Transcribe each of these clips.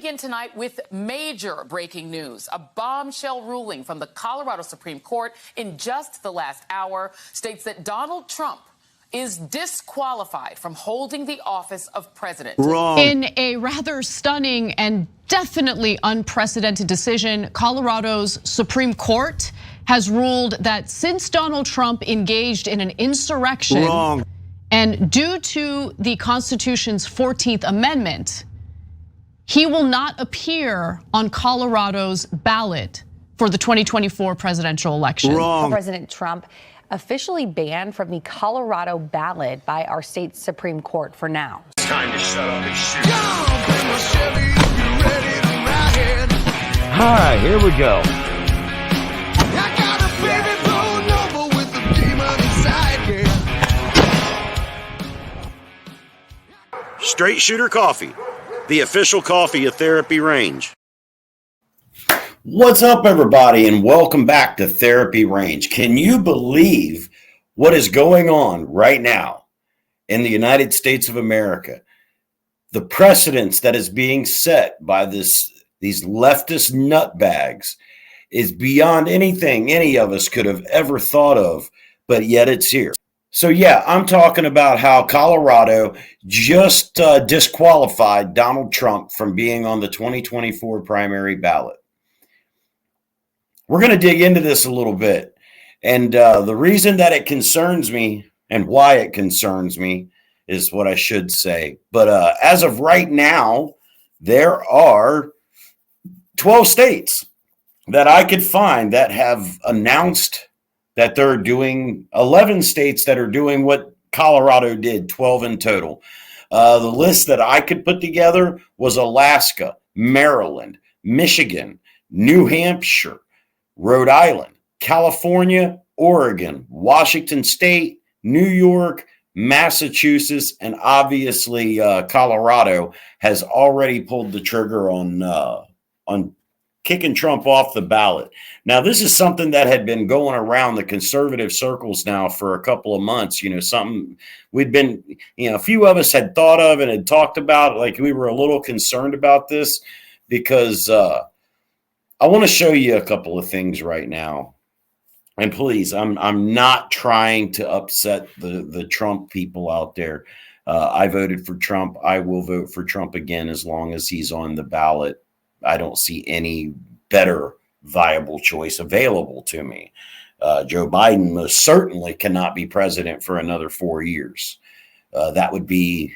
begin tonight with major breaking news. A bombshell ruling from the Colorado Supreme Court in just the last hour states that Donald Trump is disqualified from holding the office of president. Wrong. In a rather stunning and definitely unprecedented decision, Colorado's Supreme Court has ruled that since Donald Trump engaged in an insurrection, wrong, and due to the Constitution's 14th Amendment, he will not appear on Colorado's ballot for the 2024 presidential election. Wrong. President Trump officially banned from the Colorado ballot by our state's Supreme Court for now. It's time to shut up and shoot. Hi, here we go. Straight Shooter Coffee, the official coffee of Therapy Range. What's up, everybody, and welcome back to Therapy Range. Can you believe what is going on right now in the United States of America? The precedence that is being set by these leftist nutbags is beyond anything any of us could have ever thought of, but yet it's here. So yeah, I'm talking about how Colorado just disqualified Donald Trump from being on the 2024 primary ballot. We're going to dig into this a little bit. And the reason that it concerns me and why it concerns me is what I should say. But as of right now, there are 12 states that I could find that have announced that they're doing, 11 states that are doing what Colorado did, 12 in total. The list that I could put together was Alaska, Maryland, Michigan, New Hampshire, Rhode Island, California, Oregon, Washington State, New York, Massachusetts, and obviously Colorado has already pulled the trigger on kicking Trump off the ballot. Now, this is something that had been going around the conservative circles now for a couple of months. You know, something we'd been, a few of us had thought of and had talked about, like we were a little concerned about this because I want to show you a couple of things right now. And please, I'm not trying to upset the Trump people out there. I voted for Trump. I will vote for Trump again as long as he's on the ballot. I don't see any better viable choice available to me. Joe Biden most certainly cannot be president for another 4 years. That would be,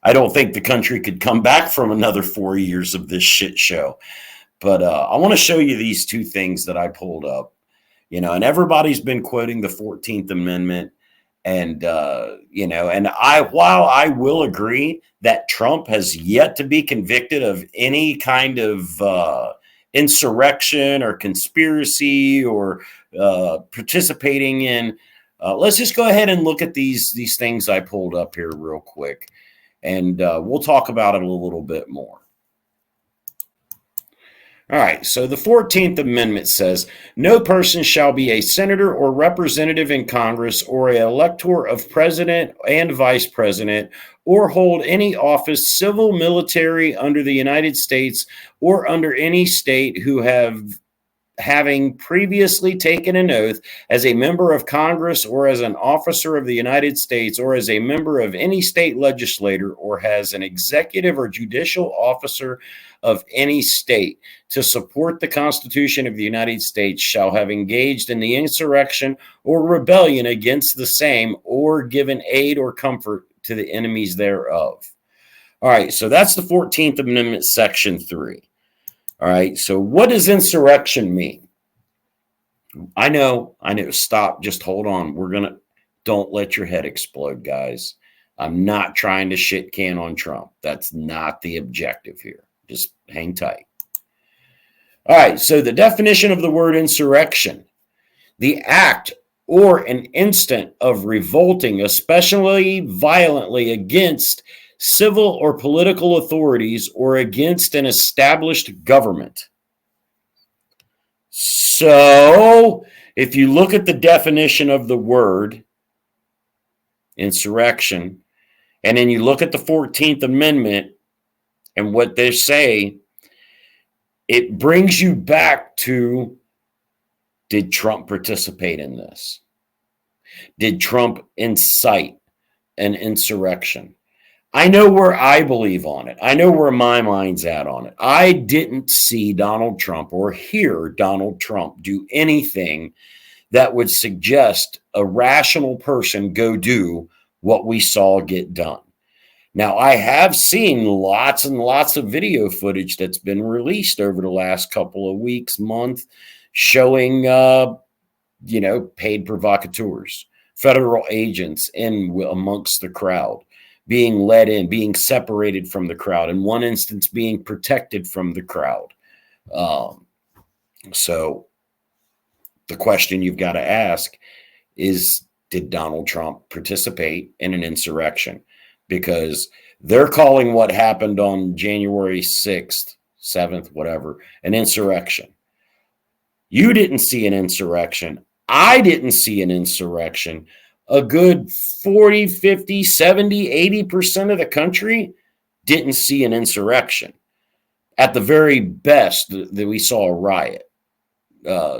I don't think the country could come back from another 4 years of this shit show. But I want to show you these two things that I pulled up, and everybody's been quoting the 14th Amendment. And, while I will agree that Trump has yet to be convicted of any kind of insurrection or conspiracy or participating in, let's just go ahead and look at these things I pulled up here real quick. And we'll talk about it a little bit more. All right, so the 14th Amendment says, no person shall be a senator or representative in Congress or an elector of president and vice president or hold any office, civil, military, under the United States or under any state who having previously taken an oath as a member of Congress or as an officer of the United States or as a member of any state legislature or has an executive or judicial officer of any state to support the Constitution of the United States shall have engaged in the insurrection or rebellion against the same or given aid or comfort to the enemies thereof. All right, so that's the 14th Amendment, Section 3. All right, so what does insurrection mean? I know, stop, just hold on. Don't let your head explode, guys. I'm not trying to shit can on Trump. That's not the objective here. Just hang tight. All right, so the definition of the word insurrection: the act or an instant of revolting, especially violently, against civil or political authorities or against an established government. So, if you look at the definition of the word insurrection, and then you look at the 14th Amendment and what they say, it brings you back to, did Trump participate in this? Did Trump incite an insurrection? I know where I believe on it. I know where my mind's at on it. I didn't see Donald Trump or hear Donald Trump do anything that would suggest a rational person go do what we saw get done. Now, I have seen lots and lots of video footage that's been released over the last couple of weeks, month, showing, paid provocateurs, federal agents amongst the crowd, being let in, being separated from the crowd, in one instance, being protected from the crowd. So the question you've got to ask is, did Donald Trump participate in an insurrection? Because they're calling what happened on January 6th, 7th, whatever, an insurrection. You didn't see an insurrection. I didn't see an insurrection. A good 40, 50, 70, 80% of the country didn't see an insurrection. At the very best, that we saw a riot.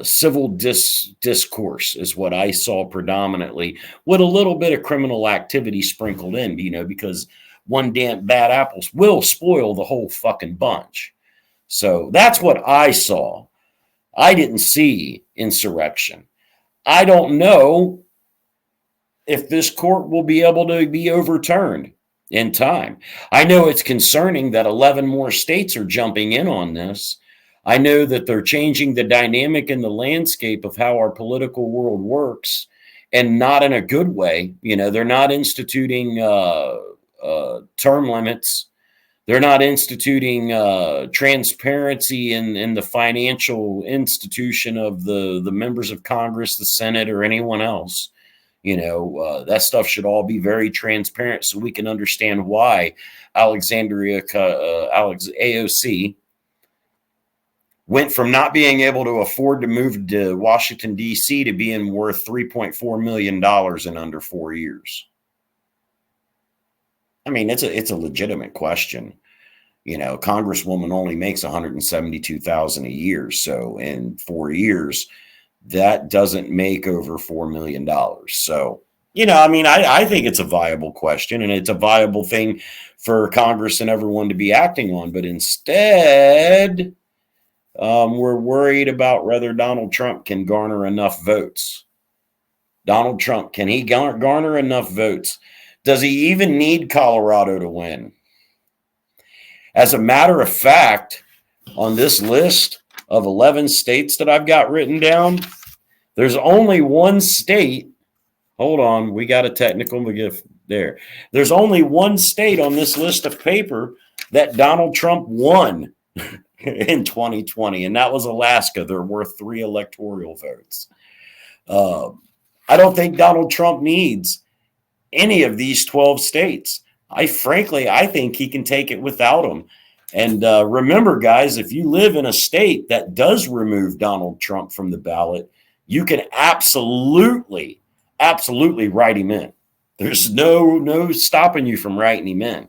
Civil discourse is what I saw predominantly, with a little bit of criminal activity sprinkled in, because one damn bad apples will spoil the whole fucking bunch. So that's what I saw. I didn't see insurrection. I don't know if this court will be able to be overturned in time. I know it's concerning that 11 more states are jumping in on this. I know that they're changing the dynamic and the landscape of how our political world works, and not in a good way. They're not instituting term limits. They're not instituting transparency in the financial institution of the members of Congress, the Senate, or anyone else. That stuff should all be very transparent so we can understand why AOC went from not being able to afford to move to Washington, D.C. to being worth $3.4 million in under 4 years. I mean, it's a legitimate question. Congresswoman only makes $172,000 a year. So in 4 years, that doesn't make over $4 million. So, I think it's a viable question, and it's a viable thing for Congress and everyone to be acting on. But instead, we're worried about whether Donald Trump can garner enough votes. Donald Trump, can he garner enough votes? Does he even need Colorado to win? As a matter of fact, on this list of 11 states that I've got written down, there's only one state. Hold on, we got a technical there. There's only one state on this list of paper that Donald Trump won in 2020, and that was Alaska. They're worth 3 electoral votes. I don't think Donald Trump needs any of these 12 states. I think he can take it without them. And remember, guys, if you live in a state that does remove Donald Trump from the ballot, you can absolutely write him in. There's no stopping you from writing him in.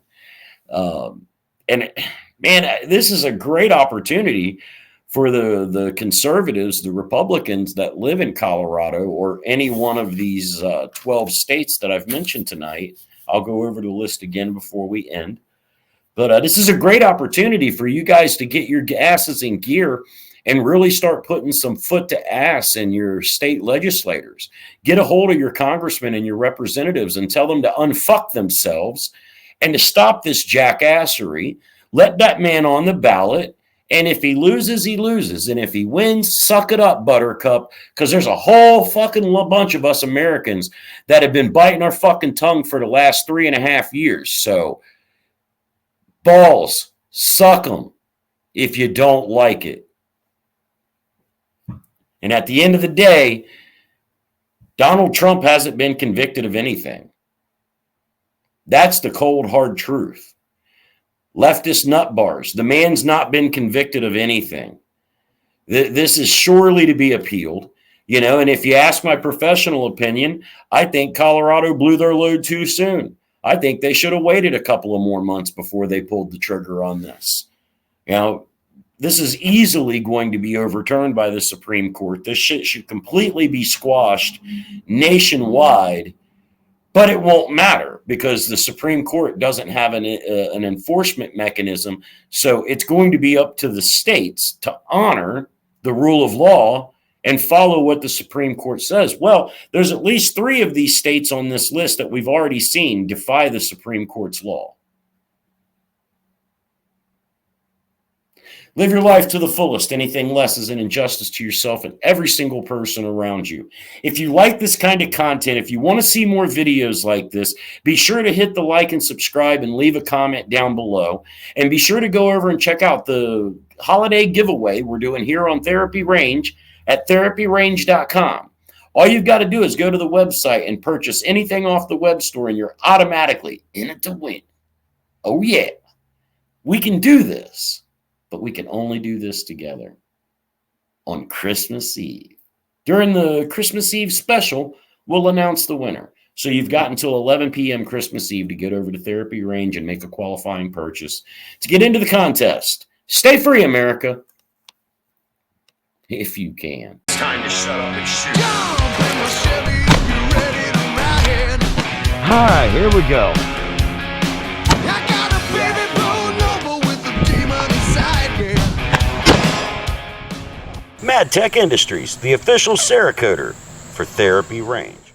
And man, this is a great opportunity for the conservatives, the Republicans that live in Colorado or any one of these 12 states that I've mentioned tonight. I'll go over the list again before we end. But this is a great opportunity for you guys to get your asses in gear and really start putting some foot to ass in your state legislators. Get a hold of your congressmen and your representatives and tell them to unfuck themselves and to stop this jackassery. Let that man on the ballot. And if he loses, he loses. And if he wins, suck it up, Buttercup, because there's a whole fucking bunch of us Americans that have been biting our fucking tongue for the last 3.5 years. So, balls, suck them if you don't like it. And at the end of the day, Donald Trump hasn't been convicted of anything. That's the cold, hard truth. Leftist nut bars. The man's not been convicted of anything. This is surely to be appealed, and if you ask my professional opinion, I think Colorado blew their load too soon. I think they should have waited a couple of more months before they pulled the trigger on this. This is easily going to be overturned by the Supreme Court. This shit should completely be squashed nationwide, but it won't matter because the Supreme Court doesn't have an enforcement mechanism. So it's going to be up to the states to honor the rule of law and follow what the Supreme Court says. Well, there's at least 3 of these states on this list that we've already seen defy the Supreme Court's law. Live your life to the fullest. Anything less is an injustice to yourself and every single person around you. If you like this kind of content, if you want to see more videos like this, be sure to hit the like and subscribe and leave a comment down below. And be sure to go over and check out the holiday giveaway we're doing here on Therapy Range at therapyrange.com. All you've got to do is go to the website and purchase anything off the web store and you're automatically in it to win. Oh yeah, we can do this. But we can only do this together on Christmas Eve. During the Christmas Eve special, we'll announce the winner. So you've got until 11 p.m. Christmas Eve to get over to Therapy Range and make a qualifying purchase to get into the contest. Stay free, America. If you can. It's time to shut up and shoot. All right, here we go. Mad Tech Industries, the official Cerakoter for Therapy Range.